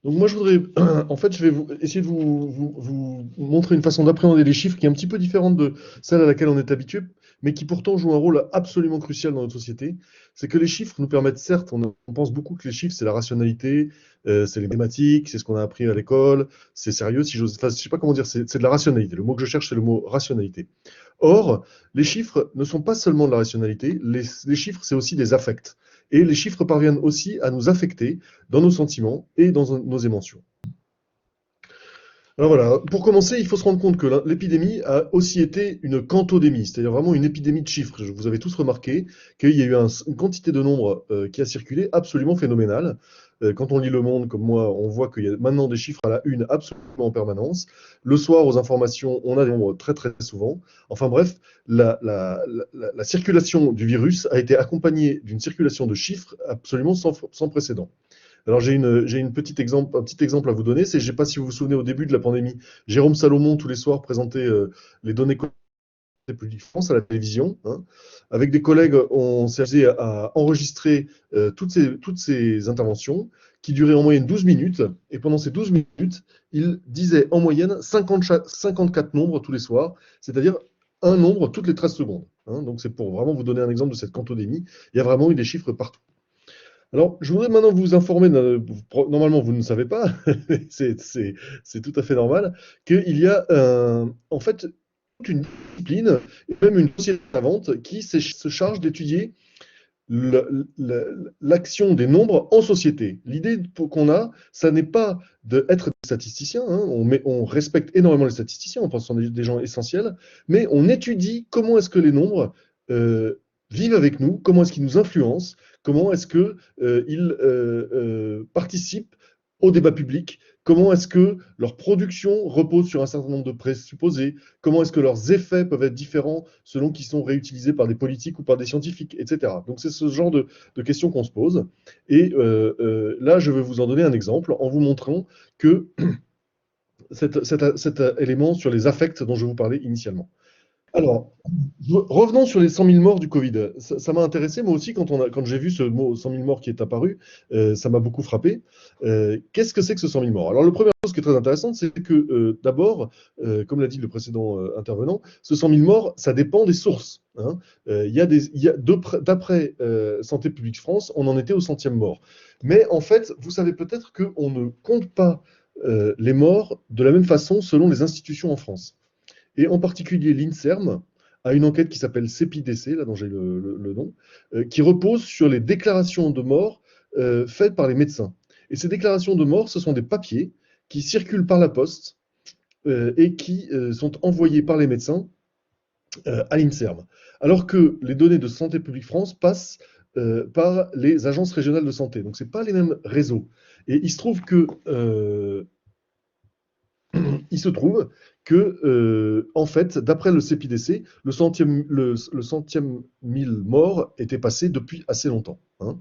Donc moi, je voudrais, en fait, je vais essayer de vous montrer une façon d'appréhender les chiffres qui est un petit peu différente de celle à laquelle on est habitué, mais qui pourtant joue un rôle absolument crucial dans notre société. C'est que les chiffres nous permettent, certes, on pense beaucoup que les chiffres, c'est la rationalité, c'est les mathématiques, c'est ce qu'on a appris à l'école, c'est sérieux, si j'ose, enfin, je sais pas comment dire, c'est de la rationalité. Le mot que je cherche, c'est le mot rationalité. Or, les chiffres ne sont pas seulement de la rationalité, les chiffres, c'est aussi des affects. Et les chiffres parviennent aussi à nous affecter dans nos sentiments et dans nos émotions. Alors voilà, pour commencer, il faut se rendre compte que l'épidémie a aussi été une cantodémie, c'est-à-dire vraiment une épidémie de chiffres. Vous avez tous remarqué qu'il y a eu une quantité de nombres qui a circulé absolument phénoménale. Quand on lit Le Monde, comme moi, on voit qu'il y a maintenant des chiffres à la une absolument en permanence. Le soir, aux informations, on a des nombres très très souvent. Enfin bref, la circulation du virus a été accompagnée d'une circulation de chiffres absolument sans précédent. Alors j'ai une petite exemple, un petit exemple à vous donner. C'est, je ne sais pas si vous vous souvenez, au début de la pandémie, Jérôme Salomon tous les soirs présentait les données de Public France à la télévision, hein. Avec des collègues, on s'est amusé à enregistrer toutes ces interventions qui duraient en moyenne 12 minutes. Et pendant ces 12 minutes, il disait en moyenne 54 nombres tous les soirs, c'est-à-dire un nombre toutes les 13 secondes, hein. Donc c'est pour vraiment vous donner un exemple de cette cantodémie. Il y a vraiment eu des chiffres partout. Alors, je voudrais maintenant vous informer, normalement vous ne savez pas, c'est tout à fait normal, qu'il y a en fait toute une discipline, et même une société savante, qui se charge d'étudier l'action des nombres en société. L'idée qu'on a, ça n'est pas d'être des statisticiens, hein, on respecte énormément les statisticiens, on pense que ce sont des gens essentiels, mais on étudie comment est-ce que les nombres euh, vivent avec nous, comment est-ce qu'ils nous influencent, comment est-ce qu'ils participent au débat public, comment est-ce que leur production repose sur un certain nombre de présupposés, comment est-ce que leurs effets peuvent être différents selon qu'ils sont réutilisés par des politiques ou par des scientifiques, etc. Donc c'est ce genre de questions qu'on se pose. Et là, je vais vous en donner un exemple en vous montrant que cet élément sur les affects dont je vous parlais initialement. Alors, revenons sur les 100 000 morts du Covid. Ça m'a intéressé, moi aussi, quand j'ai vu ce mot 100 000 morts qui est apparu, ça m'a beaucoup frappé. Qu'est-ce que c'est que ce 100 000 morts? Alors, la première chose qui est très intéressante, c'est que d'abord, comme l'a dit le précédent intervenant, ce 100 000 morts, ça dépend des sources, hein. D'après Santé publique France, on en était au centième mort. Mais en fait, vous savez peut-être qu'on ne compte pas les morts de la même façon selon les institutions en France. Et en particulier, l'INSERM a une enquête qui s'appelle CEPIDC, là dont j'ai le nom, qui repose sur les déclarations de mort faites par les médecins. Et ces déclarations de mort, ce sont des papiers qui circulent par la poste et qui sont envoyés par les médecins à l'INSERM. Alors que les données de Santé publique France passent par les agences régionales de santé. Donc, ce n'est pas les mêmes réseaux. Et il se trouve que il se trouve que, en fait, d'après le CEPIDC, le centième mille morts était passé depuis assez longtemps, hein.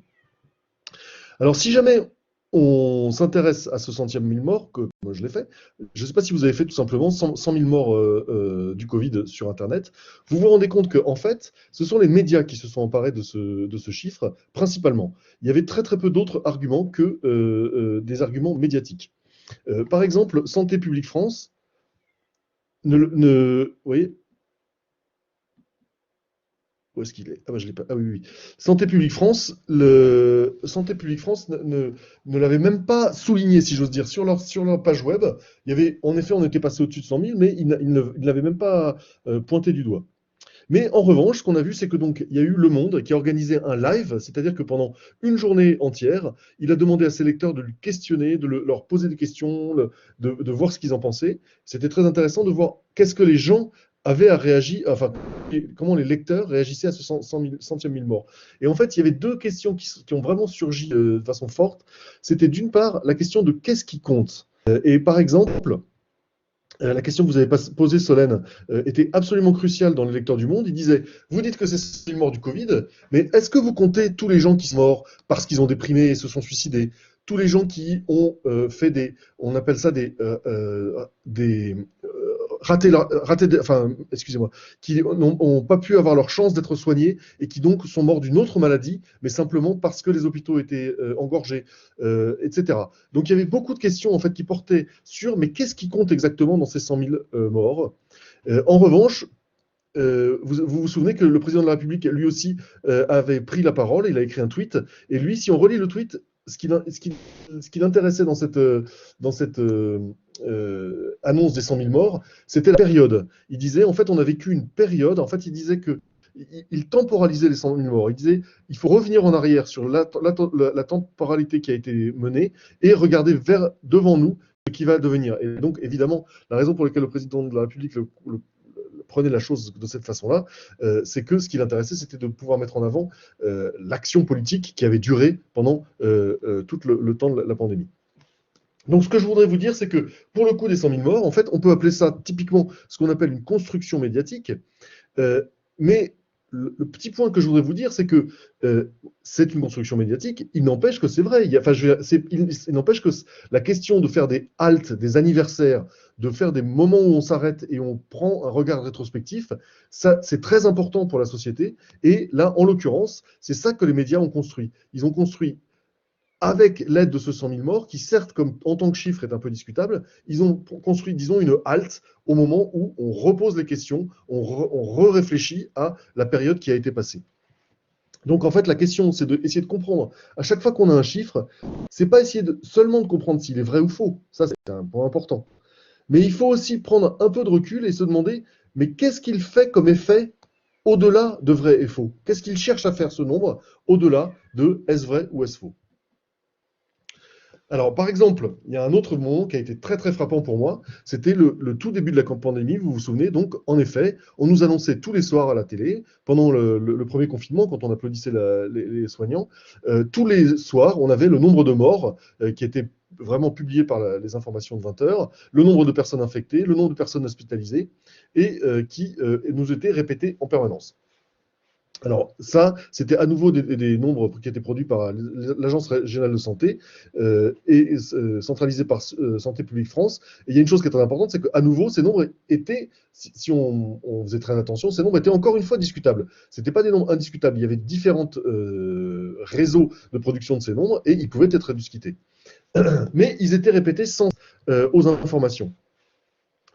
Alors, si jamais on s'intéresse à ce centième mille morts, que moi je l'ai fait, je ne sais pas si vous avez fait tout simplement 100 000 morts du Covid sur Internet, vous vous rendez compte que, en fait, ce sont les médias qui se sont emparés de ce chiffre, principalement. Il y avait très très peu d'autres arguments que des arguments médiatiques. Par exemple, Santé publique France oui, où est-ce qu'il est? Ah bah je l'ai pas. Ah oui, oui. Santé publique France, Santé publique France ne l'avait même pas souligné, si j'ose dire, sur leur page web. Il y avait, en effet, on était passé au-dessus de 100 000, mais il ne l'avait même pas pointé du doigt. Mais en revanche, ce qu'on a vu, c'est que donc il y a eu Le Monde qui a organisé un live, c'est-à-dire que pendant une journée entière, il a demandé à ses lecteurs de le questionner, leur poser des questions, de voir ce qu'ils en pensaient. C'était très intéressant de voir qu'est-ce que les gens avaient à réagir, enfin comment les lecteurs réagissaient à ce centième mille morts. Et en fait, il y avait deux questions qui ont vraiment surgi de façon forte. C'était d'une part la question de qu'est-ce qui compte. Et par exemple, la question que vous avez posée, Solène, était absolument cruciale dans les lecteurs du Monde. Il disait, vous dites que c'est le mort du Covid, mais est-ce que vous comptez tous les gens qui sont morts parce qu'ils ont déprimé et se sont suicidés? Tous les gens qui ont fait on appelle ça des excusez-moi, qui n'ont pas pu avoir leur chance d'être soignés et qui donc sont morts d'une autre maladie, mais simplement parce que les hôpitaux étaient engorgés, etc. Donc il y avait beaucoup de questions en fait qui portaient sur mais qu'est-ce qui compte exactement dans ces 100 000 morts. En revanche, vous souvenez que le président de la République, lui aussi, avait pris la parole, il a écrit un tweet, et lui, si on relit le tweet, ce qui l'intéressait dans cette annonce des 100 000 morts, c'était la période. Il disait, en fait, on a vécu une période, en fait, il disait que il temporalisait les 100 000 morts. Il disait, il faut revenir en arrière sur la temporalité qui a été menée et regarder devant nous ce qui va devenir. Et donc, évidemment, la raison pour laquelle le président de la République prenait la chose de cette façon-là, c'est que ce qui l'intéressait, c'était de pouvoir mettre en avant l'action politique qui avait duré pendant tout le temps de la pandémie. Donc, ce que je voudrais vous dire, c'est que pour le coup des 100 000 morts, en fait, on peut appeler ça typiquement ce qu'on appelle une construction médiatique, mais le petit point que je voudrais vous dire, c'est que c'est une construction médiatique. Il n'empêche que c'est vrai. Il n'empêche que la question de faire des haltes, des anniversaires, de faire des moments où on s'arrête et on prend un regard rétrospectif, ça, c'est très important pour la société. Et là, en l'occurrence, c'est ça que les médias ont construit. Ils ont construit avec l'aide de ce 100 000 morts, qui certes, comme en tant que chiffre, est un peu discutable, ils ont construit, disons, une halte au moment où on repose les questions, on réfléchit à la période qui a été passée. Donc en fait, la question, c'est d'essayer de comprendre. À chaque fois qu'on a un chiffre, c'est pas essayer seulement de comprendre s'il est vrai ou faux. Ça, c'est un point important. Mais il faut aussi prendre un peu de recul et se demander, mais qu'est-ce qu'il fait comme effet au-delà de vrai et faux? Qu'est-ce qu'il cherche à faire, ce nombre, au-delà de est-ce vrai ou est-ce faux? Alors, par exemple, il y a un autre moment qui a été très très frappant pour moi, c'était le tout début de la pandémie, vous vous souvenez, donc en effet, on nous annonçait tous les soirs à la télé, pendant le premier confinement, quand on applaudissait les soignants, tous les soirs, on avait le nombre de morts qui était vraiment publié par les informations de 20 heures, le nombre de personnes infectées, le nombre de personnes hospitalisées, et qui nous était répété en permanence. Alors ça, c'était à nouveau des nombres qui étaient produits par l'Agence régionale de santé et centralisés par Santé publique France. Et il y a une chose qui est très importante, c'est qu'à nouveau, ces nombres étaient, si on faisait très attention, ces nombres étaient encore une fois discutables. Ce n'étaient pas des nombres indiscutables. Il y avait différents réseaux de production de ces nombres et ils pouvaient être discutés. Mais ils étaient répétés sans aux informations.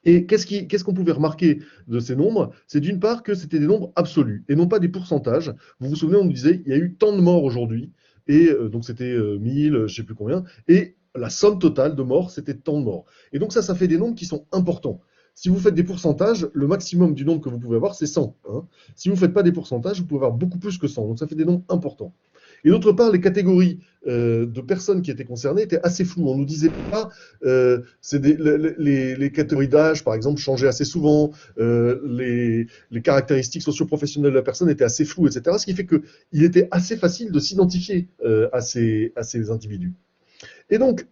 Et qu'est-ce qu'on pouvait remarquer de ces nombres? C'est d'une part que c'était des nombres absolus et non pas des pourcentages. Vous vous souvenez, on nous disait il y a eu tant de morts aujourd'hui, et donc c'était 1000, je ne sais plus combien, et la somme totale de morts, c'était tant de morts. Et donc ça fait des nombres qui sont importants. Si vous faites des pourcentages, le maximum du nombre que vous pouvez avoir, c'est 100. Hein. Si vous ne faites pas des pourcentages, vous pouvez avoir beaucoup plus que 100. Donc ça fait des nombres importants. Et d'autre part, les catégories de personnes qui étaient concernées étaient assez floues. On ne nous disait pas, les catégories d'âge, par exemple, changeaient assez souvent, les caractéristiques socio-professionnelles de la personne étaient assez floues, etc. Ce qui fait qu'il était assez facile de s'identifier à ces individus. Et donc,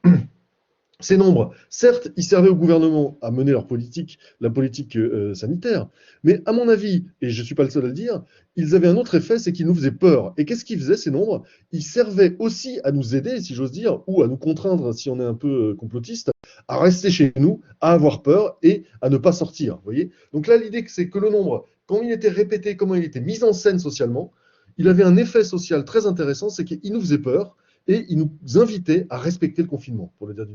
ces nombres, certes, ils servaient au gouvernement à mener la politique sanitaire, mais à mon avis, et je ne suis pas le seul à le dire, ils avaient un autre effet, c'est qu'ils nous faisaient peur. Et qu'est-ce qu'ils faisaient, ces nombres? Ils servaient aussi à nous aider, si j'ose dire, ou à nous contraindre, si on est un peu complotiste, à rester chez nous, à avoir peur et à ne pas sortir. Vous voyez? Donc là, l'idée, c'est que le nombre, quand il était répété, comment il était mis en scène socialement, il avait un effet social très intéressant, c'est qu'il nous faisait peur, et il nous invitait à respecter le confinement, pour le dire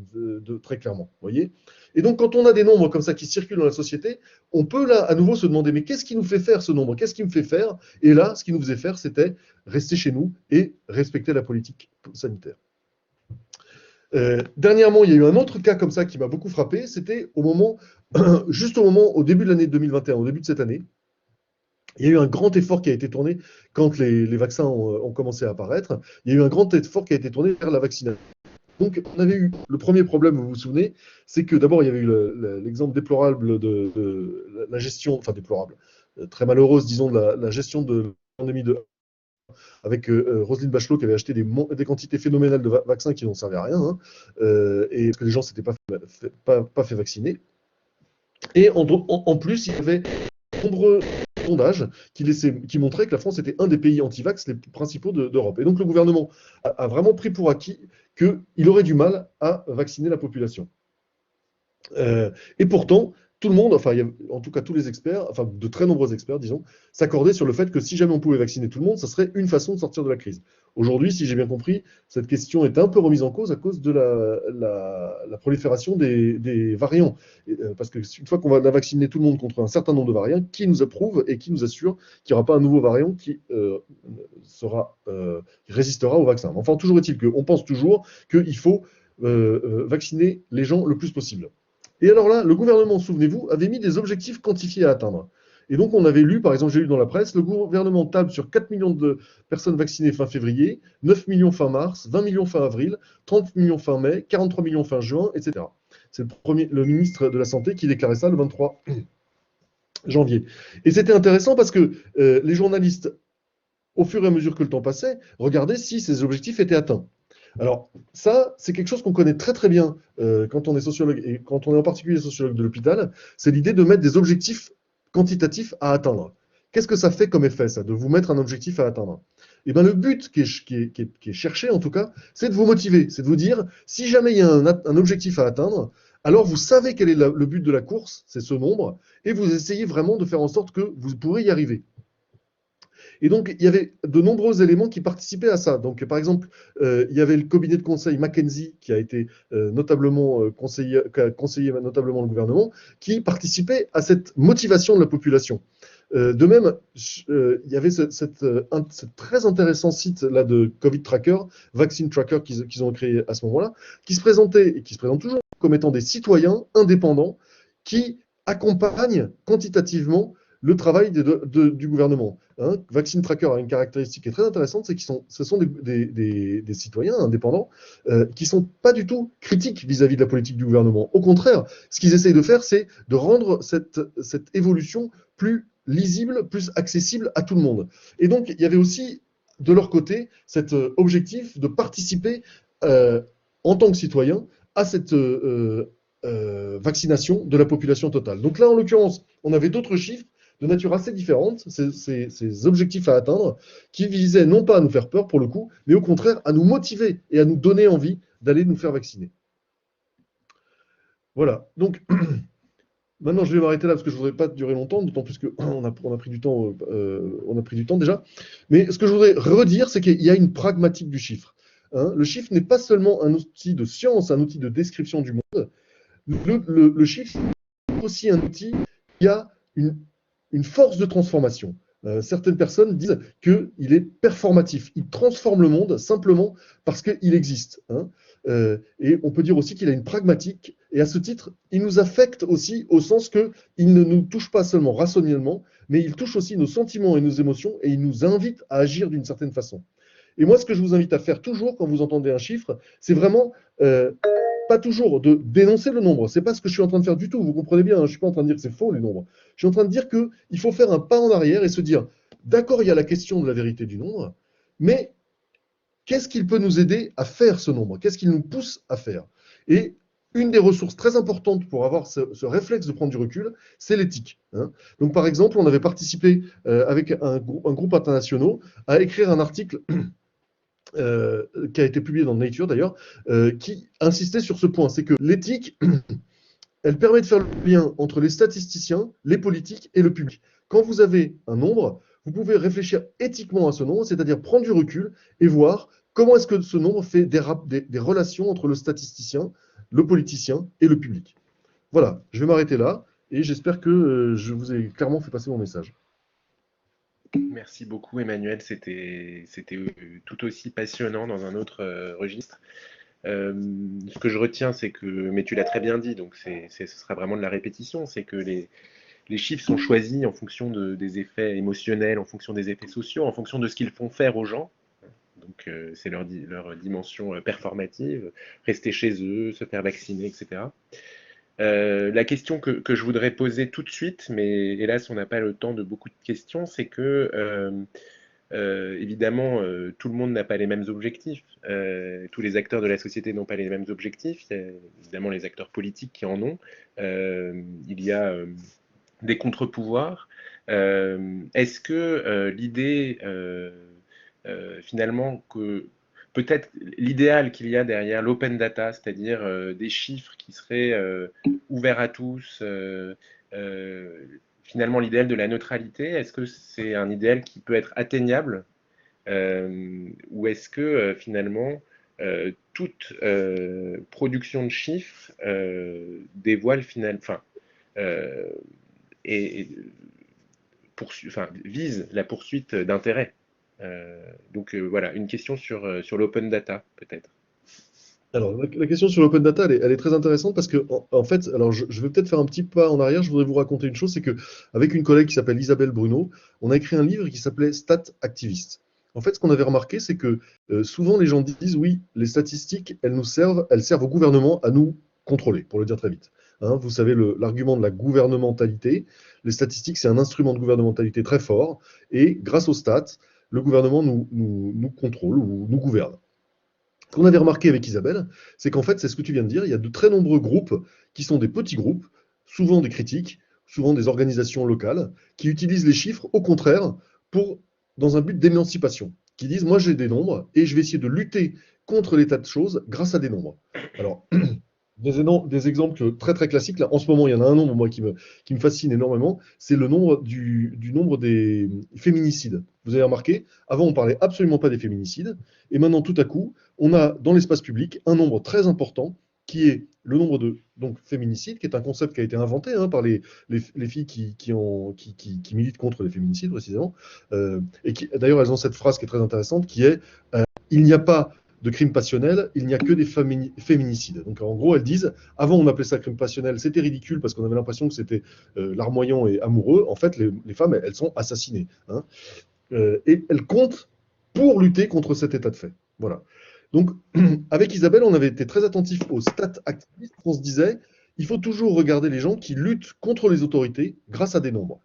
très clairement. Voyez. Et donc, quand on a des nombres comme ça qui circulent dans la société, on peut là à nouveau se demander, mais qu'est-ce qui nous fait faire ce nombre? Qu'est-ce qui me fait faire? Et là, ce qui nous faisait faire, c'était rester chez nous et respecter la politique sanitaire. Dernièrement, il y a eu un autre cas comme ça qui m'a beaucoup frappé, c'était juste au début de l'année 2021, au début de cette année, il y a eu un grand effort qui a été tourné quand les vaccins ont commencé à apparaître. Il y a eu un grand effort qui a été tourné vers la vaccination. Donc, on avait eu le premier problème, vous vous souvenez, c'est que d'abord, il y avait eu l'exemple déplorable de la gestion, enfin déplorable, très malheureuse, disons, de la gestion de la pandémie avec Roselyne Bachelot qui avait acheté des quantités phénoménales de vaccins qui n'ont servi à rien, hein, et que les gens ne s'étaient pas fait vacciner. Et en plus, il y avait de nombreux sondages qui montraient que la France était un des pays anti-vax les principaux d'Europe. Et donc le gouvernement a vraiment pris pour acquis qu'il aurait du mal à vacciner la population. Et pourtant, tout le monde, enfin, en tout cas tous les experts, enfin de très nombreux experts, disons, s'accordaient sur le fait que si jamais on pouvait vacciner tout le monde, ça serait une façon de sortir de la crise. Aujourd'hui, si j'ai bien compris, cette question est un peu remise en cause à cause de la prolifération des variants. Parce que une fois qu'on va vacciner tout le monde contre un certain nombre de variants, qui nous approuve et qui nous assure qu'il n'y aura pas un nouveau variant qui résistera au vaccin. Enfin, toujours est-il qu'on pense toujours qu'il faut vacciner les gens le plus possible. Et alors là, le gouvernement, souvenez-vous, avait mis des objectifs quantifiés à atteindre. Et donc, on avait lu, par exemple, j'ai lu dans la presse, le gouvernement table sur 4 millions de personnes vaccinées fin février, 9 millions fin mars, 20 millions fin avril, 30 millions fin mai, 43 millions fin juin, etc. C'est le ministre de la Santé qui déclarait ça le 23 janvier. Et c'était intéressant parce que les journalistes, au fur et à mesure que le temps passait, regardaient si ces objectifs étaient atteints. Alors, ça, c'est quelque chose qu'on connaît très très bien quand on est sociologue, et quand on est en particulier sociologue de l'hôpital, c'est l'idée de mettre des objectifs quantitatifs à atteindre. Qu'est-ce que ça fait comme effet, ça, de vous mettre un objectif à atteindre? Eh bien, le but qui est cherché, en tout cas, c'est de vous motiver, c'est de vous dire, si jamais il y a un objectif à atteindre, alors vous savez quel est le but de la course, c'est ce nombre, et vous essayez vraiment de faire en sorte que vous pourrez y arriver. Et donc, il y avait de nombreux éléments qui participaient à ça. Donc, par exemple, il y avait le cabinet de conseil McKinsey qui a été notablement conseillé notablement le gouvernement, qui participait à cette motivation de la population. De même, il y avait ce très intéressant site là de Covid Tracker, Vaccine Tracker qu'ils ont créé à ce moment-là, qui se présentait et qui se présente toujours comme étant des citoyens indépendants qui accompagnent quantitativement le travail du gouvernement. Hein. Vaccine Tracker a une caractéristique qui est très intéressante, c'est que ce sont des citoyens indépendants qui ne sont pas du tout critiques vis-à-vis de la politique du gouvernement. Au contraire, ce qu'ils essayent de faire, c'est de rendre cette évolution plus lisible, plus accessible à tout le monde. Et donc, il y avait aussi, de leur côté, cet objectif de participer en tant que citoyen à cette vaccination de la population totale. Donc là, en l'occurrence, on avait d'autres chiffres de nature assez différente, ces objectifs à atteindre, qui visaient non pas à nous faire peur pour le coup, mais au contraire à nous motiver et à nous donner envie d'aller nous faire vacciner. Voilà, donc maintenant je vais m'arrêter là parce que je ne voudrais pas durer longtemps, d'autant plus qu'on a pris du temps, on a pris du temps déjà. Mais ce que je voudrais redire, c'est qu'il y a une pragmatique du chiffre. Hein. Le chiffre n'est pas seulement un outil de science, un outil de description du monde. Le chiffre est aussi un outil qui a une force de transformation. Certaines personnes disent qu'il est performatif. Il transforme le monde simplement parce qu'il existe. Hein. Et on peut dire aussi qu'il a une pragmatique. Et à ce titre, il nous affecte aussi au sens qu'il ne nous touche pas seulement rationnellement, mais il touche aussi nos sentiments et nos émotions et il nous invite à agir d'une certaine façon. Et moi, ce que je vous invite à faire toujours quand vous entendez un chiffre, c'est vraiment pas toujours de dénoncer le nombre. C'est pas ce que je suis en train de faire du tout. Vous comprenez bien, hein, je suis pas en train de dire que c'est faux les nombres. Je suis en train de dire qu'il faut faire un pas en arrière et se dire, d'accord, il y a la question de la vérité du nombre, mais qu'est-ce qu'il peut nous aider à faire ce nombre? Qu'est-ce qu'il nous pousse à faire? Et une des ressources très importantes pour avoir ce réflexe de prendre du recul, c'est l'éthique. Hein. Donc, par exemple, on avait participé avec un groupe international à écrire un article qui a été publié dans Nature d'ailleurs, qui insistait sur ce point, c'est que l'éthique, elle permet de faire le lien entre les statisticiens, les politiques et le public. Quand vous avez un nombre, vous pouvez réfléchir éthiquement à ce nombre, c'est-à-dire prendre du recul et voir comment est-ce que ce nombre fait des relations entre le statisticien, le politicien et le public. Voilà, je vais m'arrêter là et j'espère que je vous ai clairement fait passer mon message. Merci beaucoup Emmanuel, c'était tout aussi passionnant dans un autre registre. Ce que je retiens, c'est que, mais tu l'as très bien dit, donc ce sera vraiment de la répétition, c'est que les chiffres sont choisis en fonction des effets émotionnels, en fonction des effets sociaux, en fonction de ce qu'ils font faire aux gens. Donc c'est leur dimension performative, rester chez eux, se faire vacciner, etc. La question que je voudrais poser tout de suite, mais hélas on n'a pas le temps de beaucoup de questions, c'est que évidemment tout le monde n'a pas les mêmes objectifs, tous les acteurs de la société n'ont pas les mêmes objectifs, il y a évidemment les acteurs politiques qui en ont, il y a des contre-pouvoirs. Est-ce que l'idée finalement que peut-être l'idéal qu'il y a derrière l'open data, c'est-à-dire des chiffres qui seraient ouverts à tous, finalement l'idéal de la neutralité, est-ce que c'est un idéal qui peut être atteignable ou est-ce que finalement toute production de chiffres dévoile enfin, euh, et enfin, vise la poursuite d'intérêts. Donc voilà, une question sur l'open data, peut-être. Alors, la question sur l'open data, elle est très intéressante parce que, en fait, alors je vais peut-être faire un petit pas en arrière. Je voudrais vous raconter une chose, c'est que avec une collègue qui s'appelle Isabelle Bruno, on a écrit un livre qui s'appelait Stat Activist. En fait, ce qu'on avait remarqué, c'est que souvent les gens disent oui, les statistiques, elles servent au gouvernement à nous contrôler, pour le dire très vite. Hein, vous savez l'argument de la gouvernementalité. Les statistiques, c'est un instrument de gouvernementalité très fort, et grâce aux stats, le gouvernement nous contrôle ou nous gouverne. Ce qu'on avait remarqué avec Isabelle, c'est qu'en fait, c'est ce que tu viens de dire, il y a de très nombreux groupes qui sont des petits groupes, souvent des critiques, souvent des organisations locales, qui utilisent les chiffres, au contraire, dans un but d'émancipation, qui disent, moi j'ai des nombres et je vais essayer de lutter contre l'état de choses grâce à des nombres. Alors, des exemples très très classiques, là, en ce moment, il y en a un nombre, moi, qui me fascine énormément, c'est le nombre du nombre des féminicides. Vous avez remarqué, avant, on parlait absolument pas des féminicides, et maintenant, tout à coup, on a dans l'espace public un nombre très important qui est le nombre de féminicides, qui est un concept qui a été inventé par les filles qui militent contre les féminicides, précisément. Et d'ailleurs, elles ont cette phrase qui est très intéressante, qui est il n'y a pas de crime passionnel, il n'y a que des féminicides. Donc en gros, elles disent, avant on appelait ça crime passionnel, c'était ridicule parce qu'on avait l'impression que c'était larmoyant et amoureux. En fait, les femmes, elles sont assassinées. Hein. Et elles comptent pour lutter contre cet état de fait. Voilà. Donc, avec Isabelle, on avait été très attentifs aux stats activistes. On se disait, il faut toujours regarder les gens qui luttent contre les autorités grâce à des nombres.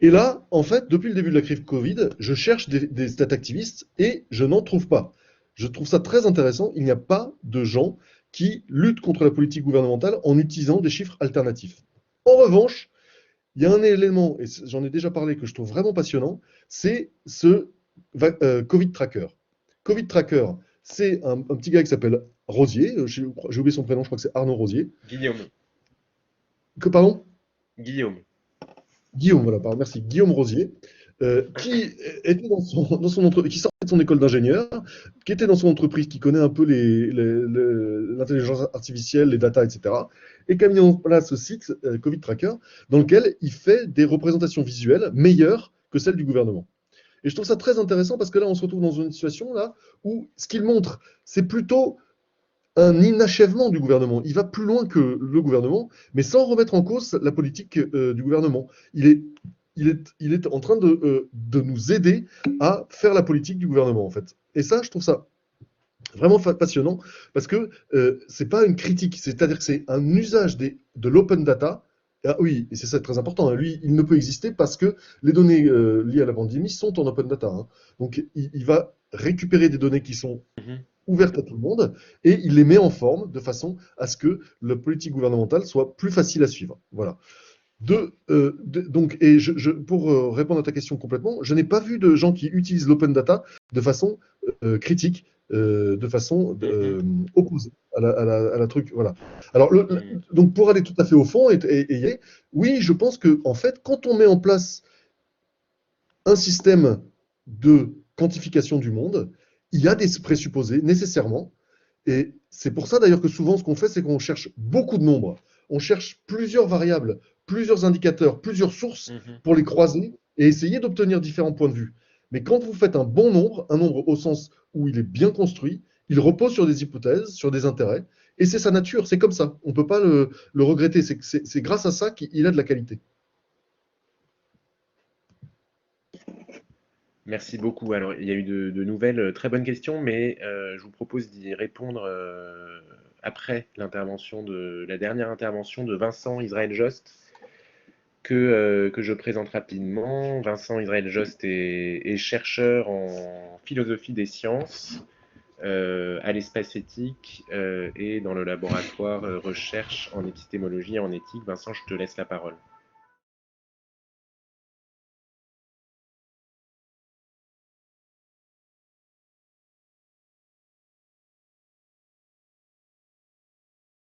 Et là, en fait, depuis le début de la crise Covid, je cherche des stats activistes et je n'en trouve pas. Je trouve ça très intéressant. Il n'y a pas de gens qui luttent contre la politique gouvernementale en utilisant des chiffres alternatifs. En revanche, il y a un élément, et j'en ai déjà parlé, que je trouve vraiment passionnant, c'est ce Covid Tracker. Covid Tracker, c'est un petit gars qui s'appelle Rosier, j'ai oublié son prénom, je crois que c'est Arnaud Rosier. Guillaume. Pardon? Guillaume. Guillaume, voilà, pardon, merci, Guillaume Rosier, qui était dans son entreprise, qui sortait de son école d'ingénieur, qui était dans son entreprise, qui connaît un peu l'intelligence artificielle, les data, etc., et qui a mis en place ce site Covid Tracker, dans lequel il fait des représentations visuelles meilleures que celles du gouvernement. Et je trouve ça très intéressant parce que là, on se retrouve dans une situation là où ce qu'il montre, c'est plutôt un inachèvement du gouvernement. Il va plus loin que le gouvernement, mais sans remettre en cause la politique du gouvernement. Il est en train de nous aider à faire la politique du gouvernement, en fait. Et ça, je trouve ça vraiment passionnant, parce que c'est pas une critique, c'est-à-dire que c'est un usage de l'open data. Ah oui, et c'est ça très important. Hein. Lui, il ne peut exister parce que les données liées à la pandémie sont en open data. Hein. Donc, il va récupérer des données qui sont ouverte à tout le monde, et il les met en forme de façon à ce que la politique gouvernementale soit plus facile à suivre. Voilà. Donc, et pour répondre à ta question complètement, je n'ai pas vu de gens qui utilisent l'open data de façon critique, de façon opposée à la truc. Voilà. Alors, donc pour aller tout à fait au fond, oui, je pense que en fait, quand on met en place un système de quantification du monde, il y a des présupposés nécessairement. Et c'est pour ça d'ailleurs que souvent ce qu'on fait, c'est qu'on cherche beaucoup de nombres. On cherche plusieurs variables, plusieurs indicateurs, plusieurs sources pour les croiser et essayer d'obtenir différents points de vue. Mais quand vous faites un bon nombre, un nombre au sens où il est bien construit, il repose sur des hypothèses, sur des intérêts, et c'est sa nature, c'est comme ça. On ne peut pas le regretter. C'est grâce à ça qu'il a de la qualité. Merci beaucoup. Alors, il y a eu de nouvelles très bonnes questions, mais je vous propose d'y répondre après la dernière intervention de Vincent Israël Jost, que je présente rapidement. Vincent Israël Jost est chercheur en philosophie des sciences à l'espace éthique et dans le laboratoire recherche en épistémologie et en éthique. Vincent, je te laisse la parole.